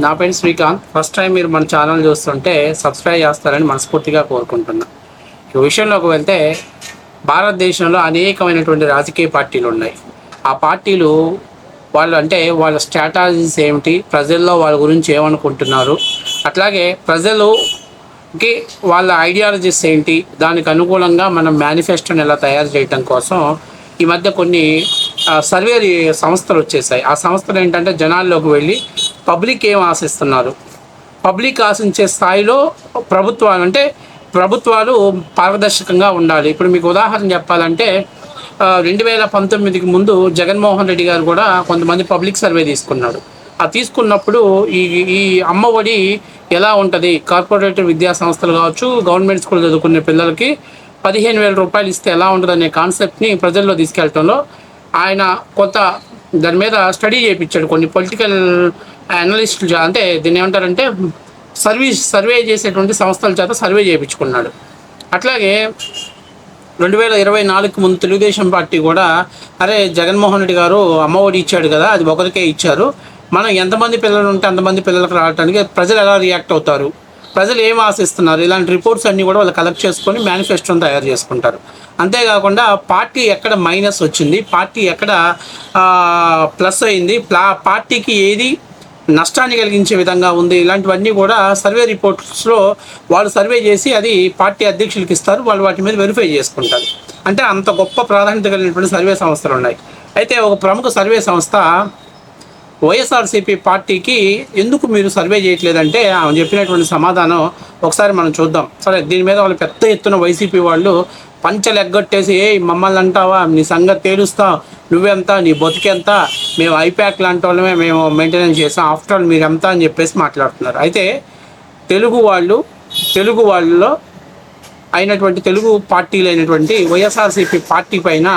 నా పేరు Srikanth. First time మీరు మన ఛానల్ చూస్తుంటే సబ్స్క్రైబ్ చేస్తారని మనస్ఫూర్తిగా కోరుకుంటున్నా. ఈ విషయంలోకి వెళ్తే భారతదేశంలో అనేకమైనటువంటి రాజకీయ పార్టీలు ఉన్నాయి. ఆ పార్టీలు వాళ్ళ స్ట్రాటజీస్ ఏమిటి, ప్రజల్లో వాళ్ళ గురించి ఏమనుకుంటున్నారు, అట్లాగే ప్రజలుకి వాళ్ళ ఐడియాలజీస్ ఏంటి, దానికి అనుకూలంగా మనం మేనిఫెస్టోని ఎలా తయారు చేయడం కోసం ఈ మధ్య కొన్ని సర్వే సంస్థలు వచ్చేసాయి. ఆ సంస్థలు ఏంటంటే జనాల్లోకి వెళ్ళి పబ్లిక్ ఏం ఆశిస్తున్నారు, పబ్లిక్ ఆశించే స్థాయిలో ప్రభుత్వాలు పారదర్శకంగా ఉండాలి. ఇప్పుడు మీకు ఉదాహరణ చెప్పాలంటే 2019కి ముందు జగన్మోహన్ రెడ్డి గారు కూడా కొంతమంది పబ్లిక్ సర్వే తీసుకున్నాడు. ఆ తీసుకున్నప్పుడు ఈ అమ్మఒడి ఎలా ఉంటుంది, కార్పొరేటివ్ విద్యా సంస్థలు కావచ్చు, గవర్నమెంట్ స్కూల్ చదువుకునే పిల్లలకి 15,000 రూపాయలు ఇస్తే ఎలా ఉంటుంది అనే కాన్సెప్ట్ని ప్రజల్లో తీసుకెళ్ళటంలో ఆయన కొంత దాని మీద స్టడీ చేయించాడు. కొన్ని పొలిటికల్ అనలిస్టులు, అంటే దీన్ని ఏమంటారంటే సర్వే చేసేటువంటి సంస్థల చేత సర్వే చేయించుకున్నాడు. అట్లాగే 2024కి ముందు తెలుగుదేశం పార్టీ కూడా జగన్మోహన్ రెడ్డి గారు అమ్మఒడి ఇచ్చాడు కదా, అది ఒకరికే ఇచ్చారు, మనం ఎంతమంది పిల్లలు ఉంటే అంతమంది పిల్లలకు రావడానికి ప్రజలు ఎలా రియాక్ట్ అవుతారు, ప్రజలు ఏం ఆశిస్తున్నారు, ఇలాంటి రిపోర్ట్స్ అన్నీ కూడా వాళ్ళు కలెక్ట్ చేసుకొని మేనిఫెస్టోని తయారు చేసుకుంటారు. అంతేకాకుండా పార్టీ ఎక్కడ మైనస్ వచ్చింది, పార్టీ ఎక్కడ ప్లస్ అయింది, పార్టీకి ఏది నష్టాన్ని కలిగించే విధంగా ఉంది, ఇలాంటివన్నీ కూడా సర్వే రిపోర్ట్స్లో వాళ్ళు సర్వే చేసి అది పార్టీ అధ్యక్షులకి ఇస్తారు. వాళ్ళు వాటి మీద వెరిఫై చేసుకుంటారు. అంటే అంత గొప్ప ప్రాధాన్యత కలిగినటువంటి సర్వే సంస్థలు ఉన్నాయి. అయితే ఒక ప్రముఖ సర్వే సంస్థ వైఎస్ఆర్సీపీ పార్టీకి ఎందుకు మీరు సర్వే చేయట్లేదంటే ఆమె చెప్పినటువంటి సమాధానం ఒకసారి మనం చూద్దాం. సరే, దీని మీద వాళ్ళు పెద్ద ఎత్తున వైసీపీ వాళ్ళు పంచలు ఎగ్గొట్టేసి మమ్మల్ని అంటావా, నీ సంగతి తేలుస్తాం, నువ్వెంత, నీ బతికెంత, మేము ఐప్యాక్ లాంటి వాళ్ళమే మేము మెయింటెనెన్స్ చేస్తాం, ఆఫ్టర్ ఆల్ మీరు ఎంత అని చెప్పేసి మాట్లాడుతున్నారు. అయితే తెలుగు వాళ్ళలో అయినటువంటి తెలుగు పార్టీలు అయినటువంటి వైఎస్ఆర్సీపీ పార్టీ పైన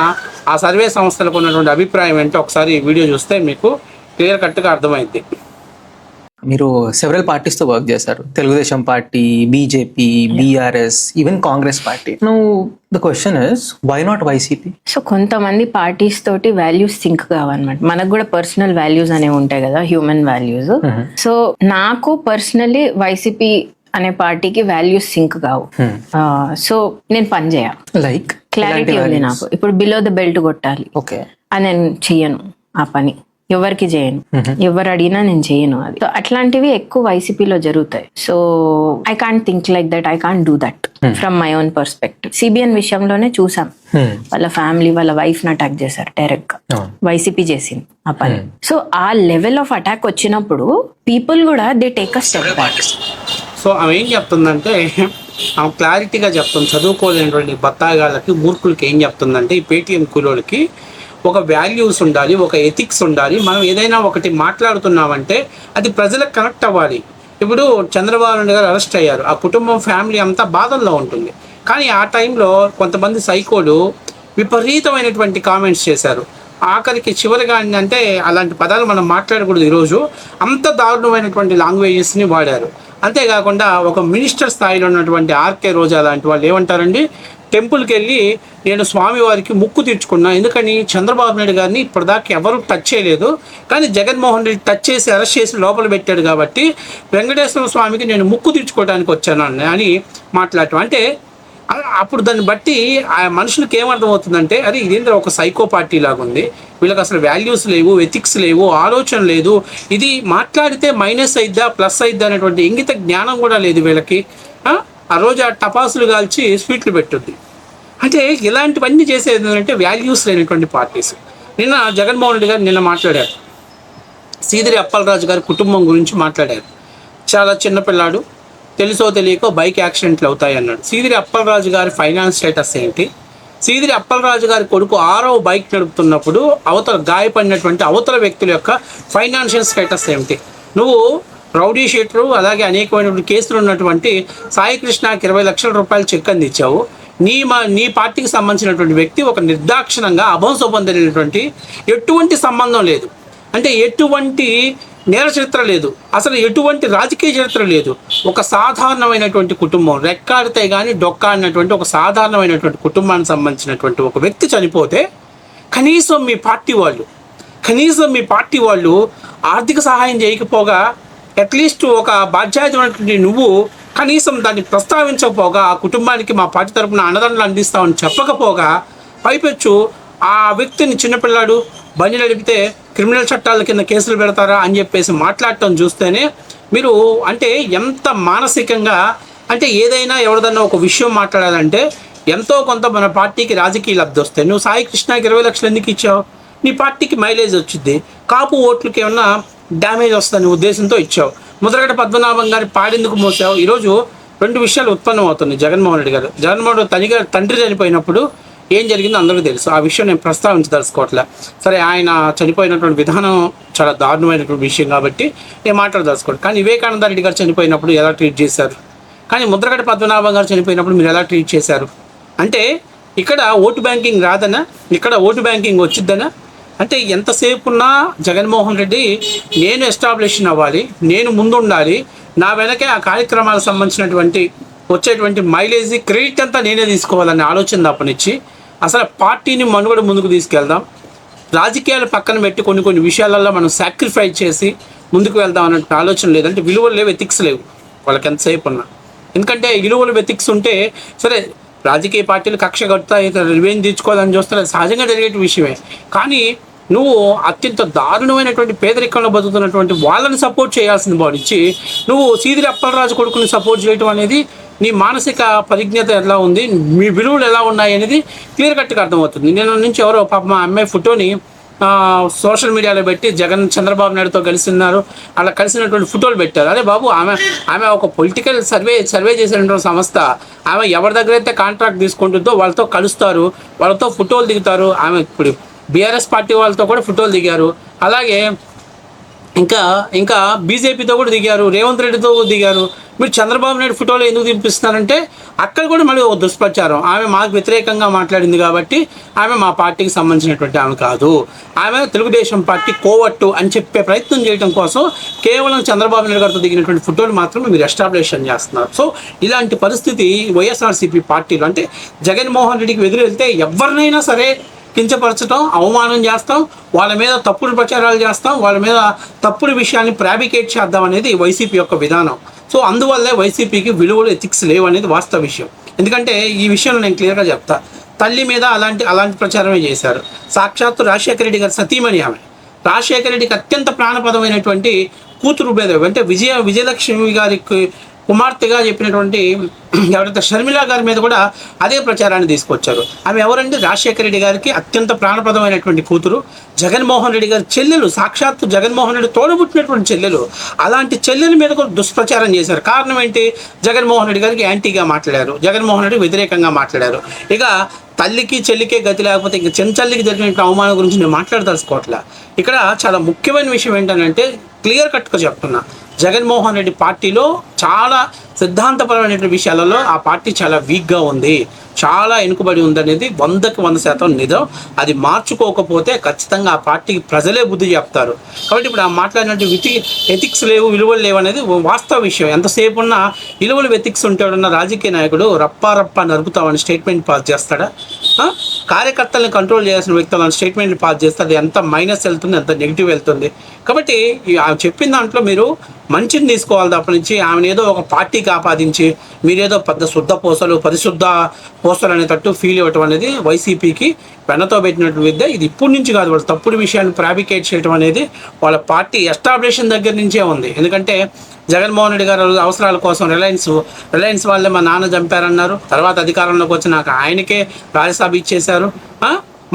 ఆ సర్వే సంస్థలకు ఉన్నటువంటి అభిప్రాయం ఏంటో ఒకసారి వీడియో చూస్తే మీకు క్లియర్ కట్గా అర్థమైంది. మీరు సెవెరల్ పార్టీస్తో వర్క్ చేశారు, Telugu Desam party, BJP, BRS, even Congress party. Now the question is why not YCP? So కొంతమంది పార్టీస్ తోటి వాల్యూస్ సింక్ కావన్నమాట. మనకు కూడా పర్సనల్ వాల్యూస్ అనేవి ఉంటాయి కదా, హ్యూమన్ వాల్యూస్. సో నాకు పర్సనలీ వైసీపీ అనే పార్టీకి వాల్యూస్ సింక్ కావు. సో నేను పని చేయ, లైక్ క్లారిటీ ఉంది నాకు. ఇప్పుడు బిలో ద బెల్ట్ కొట్టాలి, ఓకే, అది నేను చెయ్యను. ఆ పని ఎవరికి చేయను, ఎవరు అడిగినా నేను చేయను. అది అట్లాంటివి ఎక్కువ వైసీపీలో జరుగుతాయి. So I can't think like that, I can't do that from my own perspective. CBN విషయంలోనే చూసాం, వాళ్ళ ఫ్యామిలీ, వాళ్ళ వైఫ్ ని అటాక్ చేశారు డైరెక్ట్ గా, వైసీపీ చేసింది ఆ పని. సో ఆ లెవెల్ ఆఫ్ అటాక్ వచ్చినప్పుడు పీపుల్ కూడా they take a step back. So ఆమె ఏం చెప్తుందంటే, ఆమె క్లారిటీగా చెప్తుంది, చదువుకోలేనటువంటి బత్తాగాళ్ళకి, మూర్ఖులకి ఏం చెప్తుందంటే, ఈ పేటీఎం కూలోళ్ళకి ఒక వాల్యూస్ ఉండాలి, ఒక ఎథిక్స్ ఉండాలి. మనం ఏదైనా ఒకటి మాట్లాడుతున్నామంటే అది ప్రజలకు కనెక్ట్ అవ్వాలి. ఇప్పుడు చంద్రబాబు నాయుడు గారు అరెస్ట్ అయ్యారు, ఆ కుటుంబం, ఫ్యామిలీ అంతా బాధల్లో ఉంటుంది. కానీ ఆ టైంలో కొంతమంది సైకోలు విపరీతమైనటువంటి కామెంట్స్ చేశారు. ఆఖరికి చివరిగా అంటే అలాంటి పదాలు మనం మాట్లాడకూడదు ఈరోజు, అంత దారుణమైనటువంటి లాంగ్వేజెస్ని వాడారు. అంతేకాకుండా ఒక మినిస్టర్ స్థాయిలో ఉన్నటువంటి ఆర్కే రోజా లాంటి వాళ్ళు ఏమంటారండి, టెంపుల్కి వెళ్ళి నేను స్వామివారికి ముక్కు తీర్చుకున్నా, ఎందుకని చంద్రబాబు నాయుడు గారిని ఇప్పటిదాకా ఎవరు టచ్ చేయలేదు, కానీ జగన్మోహన్ రెడ్డి టచ్ చేసి అరెస్ట్ చేసి లోపల పెట్టాడు కాబట్టి వెంకటేశ్వర స్వామికి నేను ముక్కు తీర్చుకోవడానికి వచ్చాను అని మాట్లాడటం. అంటే అప్పుడు దాన్ని బట్టి ఆ మనుషులకి ఏమర్థమవుతుందంటే, ఇదేంద్ర ఒక సైకో పార్టీ లాగా ఉంది, వీళ్ళకి అసలు వాల్యూస్ లేవు, ఎథిక్స్ లేవు, ఆలోచన లేదు, ఇది మాట్లాడితే మైనస్ అయిద్దా ప్లస్ అయిద్దా అనేటువంటి ఇంగిత జ్ఞానం కూడా లేదు వీళ్ళకి. ఆ రోజు ఆ టపాసులు కాల్చి స్వీట్లు పెట్టుద్ది. అంటే ఇలాంటివన్నీ చేసేది ఏంటంటే వాల్యూస్ లేనటువంటి పార్టీస్. నిన్న జగన్మోహన్ రెడ్డి గారు నిన్న మాట్లాడారు, సీదిరి అప్పలరాజు గారి కుటుంబం గురించి మాట్లాడారు. చాలా చిన్నపిల్లాడు, తెలుసో తెలియకో బైక్ యాక్సిడెంట్లు అవుతాయి అన్నాడు. సీదిరి అప్పలరాజు గారి ఫైనాన్స్ స్టేటస్ ఏంటి? సీదిరి అప్పలరాజు గారి కొడుకు 6వ బైక్ నడుపుతున్నప్పుడు గాయపడినటువంటి అవతల వ్యక్తుల యొక్క ఫైనాన్షియల్ స్టేటస్ ఏమిటి? నువ్వు రౌడీ షీటరు, అలాగే అనేకమైనటువంటి కేసులు ఉన్నటువంటి సాయి కృష్ణకి 20 లక్షల రూపాయలు చెక్ అందించావు. నీ పార్టీకి సంబంధించినటువంటి వ్యక్తి ఒక నిర్దాక్షిణంగా అభంశోభం తెలియనటువంటి, ఎటువంటి సంబంధం లేదు, అంటే ఎటువంటి నేర చరిత్ర లేదు, అసలు ఎటువంటి రాజకీయ చరిత్ర లేదు, ఒక సాధారణమైనటువంటి కుటుంబం, రెక్కాడితే కానీ డొక్కా అన్నటువంటి ఒక సాధారణమైనటువంటి కుటుంబానికి సంబంధించినటువంటి ఒక వ్యక్తి చనిపోతే కనీసం మీ పార్టీ వాళ్ళు ఆర్థిక సహాయం చేయకపోగా అట్లీస్ట్ ఒక బాధ్యత ఉన్నటువంటి నువ్వు కనీసం దాన్ని ప్రస్తావించకపోగా ఆ కుటుంబానికి మా పార్టీ తరపున అన్నదండలు అందిస్తామని చెప్పకపోగా పైపెచ్చు ఆ వ్యక్తిని చిన్నపిల్లాడు బండి నడిపితే క్రిమినల్ చట్టాల కింద కేసులు పెడతారా అని చెప్పేసి మాట్లాడటం చూస్తేనే మీరు అంటే ఎంత మానసికంగా అంటే ఏదైనా ఎవరిదన్నా ఒక విషయం మాట్లాడాలంటే ఎంతో కొంత మన పార్టీకి రాజకీయ లబ్ధి వస్తాయి. నువ్వు సాయి కృష్ణకి 20 లక్షలు ఎందుకు ఇచ్చావు? నీ పార్టీకి మైలేజ్ వచ్చింది, కాపు ఓట్లకి ఏమన్నా డ్యామేజ్ వస్తుందని ఉద్దేశంతో ఇచ్చావు. ముద్రగడ పద్మనాభం గారి పాడెందుకు మోసావు? ఈరోజు 2 విషయాలు ఉత్పన్నం అవుతుంది. జగన్మోహన్ రెడ్డి తండ్రి చనిపోయినప్పుడు ఏం జరిగిందో అందరికీ తెలుసు. ఆ విషయం నేను ప్రస్తావించదలుచుకోవట్లే. సరే, ఆయన చనిపోయినటువంటి విధానం చాలా దారుణమైనటువంటి విషయం కాబట్టి నేను మాట్లాడదలుచుకోవట్లేదు. కానీ వివేకానంద రెడ్డి గారు చనిపోయినప్పుడు ఎలా ట్రీట్ చేశారు, కానీ ముద్రగడ పద్మనాభం గారు చనిపోయినప్పుడు మీరు ఎలా ట్రీట్ చేశారు? అంటే ఇక్కడ ఓటు బ్యాంకింగ్ రాదనా? ఇక్కడ ఓటు బ్యాంకింగ్ వచ్చిద్దనా? అంటే ఎంతసేపు ఉన్నా జగన్మోహన్ రెడ్డి నేను ఎస్టాబ్లిష్ అవ్వాలి, నేను ముందుండాలి, నా వెనకే ఆ కార్యక్రమాలకు సంబంధించినటువంటి వచ్చేటువంటి మైలేజ్ క్రెడిట్ అంతా నేనే తీసుకోవాలనే ఆలోచన తప్పనిచ్చి అసలు పార్టీని మనుగడ ముందుకు తీసుకెళ్దాం, రాజకీయాలు పక్కన పెట్టి కొన్ని విషయాలలో మనం సాక్రిఫైస్ చేసి ముందుకు వెళ్దాం అన్నట్టు ఆలోచన లేదంటే విలువలు లేవు, ఎథిక్స్ లేవు వాళ్ళకి ఎంతసేపు ఉన్నా. ఎందుకంటే విలువలు ఎథిక్స్ ఉంటే సరే రాజకీయ పార్టీలు కక్ష కడతాయి, రివెంజ్ తీర్చుకోవాలని చూస్తే సహజంగా జరిగే విషయమే. కానీ నువ్వు అత్యంత దారుణమైనటువంటి పేదరికంలో బతుకుతున్నటువంటి వాళ్ళని సపోర్ట్ చేయాల్సింది భావించి నువ్వు సీదిరి అప్పలరాజు కొడుకుని సపోర్ట్ చేయడం అనేది నీ మానసిక పరిజ్ఞత ఎలా ఉంది, మీ విలువలు ఎలా ఉన్నాయి అనేది క్లియర్ కట్గా అర్థమవుతుంది. నేను నుంచి ఎవరో పాప మా అమ్మాయి ఫోటోని సోషల్ మీడియాలో పెట్టి జగన్ చంద్రబాబు నాయుడుతో కలిసి ఉన్నారు, అలా కలిసినటువంటి ఫోటోలు పెట్టారు. అరే బాబు, ఆమె ఒక పొలిటికల్ సర్వే చేసినటువంటి సంస్థ. ఆమె ఎవరి దగ్గర అయితే కాంట్రాక్ట్ తీసుకుంటుందో వాళ్ళతో కలుస్తారు, వాళ్ళతో ఫోటోలు దిగుతారు. ఆమె ఇప్పుడు బీఆర్ఎస్ పార్టీ వాళ్ళతో కూడా ఫోటోలు దిగారు, అలాగే ఇంకా బీజేపీతో కూడా దిగారు, రేవంత్ రెడ్డితో కూడా దిగారు. మీరు చంద్రబాబు నాయుడు ఫోటోలు ఎందుకు తినిపిస్తున్నారంటే అక్కడ కూడా మళ్ళీ ఒక దుష్ప్రచారం. ఆమె మాకు వ్యతిరేకంగా మాట్లాడింది కాబట్టి ఆమె మా పార్టీకి సంబంధించినటువంటి ఆమె కాదు, ఆమె తెలుగుదేశం పార్టీ కోవట్టు అని చెప్పే ప్రయత్నం చేయడం కోసం కేవలం చంద్రబాబు నాయుడు గారితో దిగినటువంటి ఫోటోలు మాత్రమే మీరు ఎస్టాబ్లిషన్ చేస్తున్నారు. సో ఇలాంటి పరిస్థితి వైఎస్ఆర్సీపీ పార్టీలో అంటే జగన్మోహన్ రెడ్డికి ఎదురెళ్తే ఎవరినైనా సరే కించపరచడం, అవమానం చేస్తాం, వాళ్ళ మీద తప్పుడు ప్రచారాలు చేస్తాం, వాళ్ళ మీద తప్పుడు విషయాన్ని ఫ్యాబ్రికేట్ చేద్దాం అనేది వైసీపీ యొక్క విధానం. సో అందువల్లే వైసీపీకి విలువలు ఎథిక్స్ లేవు అనేది వాస్తవ విషయం. ఎందుకంటే ఈ విషయంలో నేను క్లియర్గా చెప్తా, తల్లి మీద అలాంటి ప్రచారమే చేశారు. సాక్షాత్తు రాజశేఖర రెడ్డి గారి సతీమణి ఆమె, రాజశేఖర రెడ్డికి అత్యంత ప్రాణపదమైనటువంటి కూతురు మీద అంటే విజయలక్ష్మి గారికి కుమార్తెగా చెప్పినటువంటి ఎవరైతే షర్మిల గారి మీద కూడా అదే ప్రచారాన్ని తీసుకొచ్చారు. ఆమె ఎవరంటే రాజశేఖర రెడ్డి గారికి అత్యంత ప్రాణప్రదమైనటువంటి కూతురు, జగన్మోహన్ రెడ్డి గారి చెల్లెలు, సాక్షాత్తు జగన్మోహన్ రెడ్డి తోడబుట్టినటువంటి చెల్లెలు. అలాంటి చెల్లెల మీద కూడా దుష్ప్రచారం చేశారు. కారణం ఏంటి? జగన్మోహన్ రెడ్డి గారికి యాంటీగా మాట్లాడారు, జగన్మోహన్ రెడ్డి వ్యతిరేకంగా మాట్లాడారు. ఇక తల్లికి చెల్లికే గతి లేకపోతే ఇంకా చెంచల్లికి జరిగిన అవమానం గురించి నేను మాట్లాడదలుచుకోవట్లే. ఇక్కడ చాలా ముఖ్యమైన విషయం ఏంటంటే క్లియర్ కట్గా చెప్తున్నా, జగన్మోహన్ రెడ్డి పార్టీలో చాలా సిద్ధాంతపరమైనటువంటి విషయాలలో ఆ పార్టీ చాలా వీక్గా ఉంది, చాలా వెనుకబడి ఉందనేది 100కి 100% నిజం. అది మార్చుకోకపోతే ఖచ్చితంగా ఆ పార్టీకి ప్రజలే బుద్ధి చెప్తారు. కాబట్టి ఇప్పుడు ఆ మాట్లాడినట్టు ఎథిక్స్ లేవు, విలువలు లేవు అనేది వాస్తవ విషయం. ఎంతసేపు ఉన్నా విలువలు ఎథిక్స్ ఉంటాడున్న రాజకీయ నాయకుడు రప్పా నరుకుతామని స్టేట్మెంట్ పాస్ చేస్తాడా? కార్యకర్తలను కంట్రోల్ చేయాల్సిన వ్యక్తులను స్టేట్మెంట్లు పాస్ చేస్తే అది ఎంత మైనస్ వెళ్తుంది, ఎంత నెగిటివ్ వెళ్తుంది. కాబట్టి చెప్పిన దాంట్లో మీరు మంచిని తీసుకోవాలి తప్ప నుంచి ఆమెను ఏదో ఒక పార్టీకి ఆపాదించి మీరేదో పెద్ద పరిశుద్ధ పోస్టలు అనేటట్టు ఫీల్ అవ్వటం అనేది వైసీపీకి వెన్నతో పెట్టినట్టు విద్య. ఇది ఇప్పటి నుంచి కాదు, వాళ్ళు తప్పుడు విషయాన్ని ఫ్యాబ్రికేట్ చేయడం అనేది వాళ్ళ పార్టీ ఎస్టాబ్లిషన్ దగ్గర నుంచే ఉంది. ఎందుకంటే జగన్మోహన్ రెడ్డి గారు అవసరాల కోసం రిలయన్స్ వాళ్ళే మా నాన్న చంపారన్నారు, తర్వాత అధికారంలోకి వచ్చి నాకు ఆయనకే రాజ్యసభ ఇచ్చేశారు.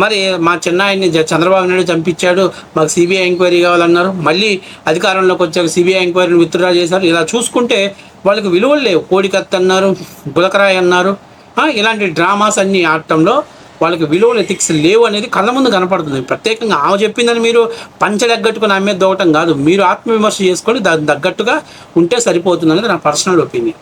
మరి మా చిన్నాయన్ని చంద్రబాబు నాయుడు చంపించాడు, మాకు సిబిఐ ఎంక్వైరీ కావాలన్నారు, మళ్ళీ అధికారంలోకి వచ్చాక సిబిఐ ఎంక్వైరీని విత్డ్రా చేశారు. ఇలా చూసుకుంటే వాళ్ళకి విలువలు లేవు. కోడికత్తి అన్నారు, గులకరాయి అన్నారు, ఇలాంటి డ్రామాస్ అన్నీ ఆడటంలో వాళ్ళకి విలువలు ఎథిక్స్ లేవు అనేది కళ్ళ ముందు కనపడుతుంది. ప్రత్యేకంగా ఆమె చెప్పిందని మీరు పంచలెగ్గట్టుకుని ఆమె దోవటం కాదు, మీరు ఆత్మవిమర్శ చేసుకొని దానికి తగ్గట్టుగా ఉంటే సరిపోతుంది అనేది నా పర్సనల్ ఒపీనియన్.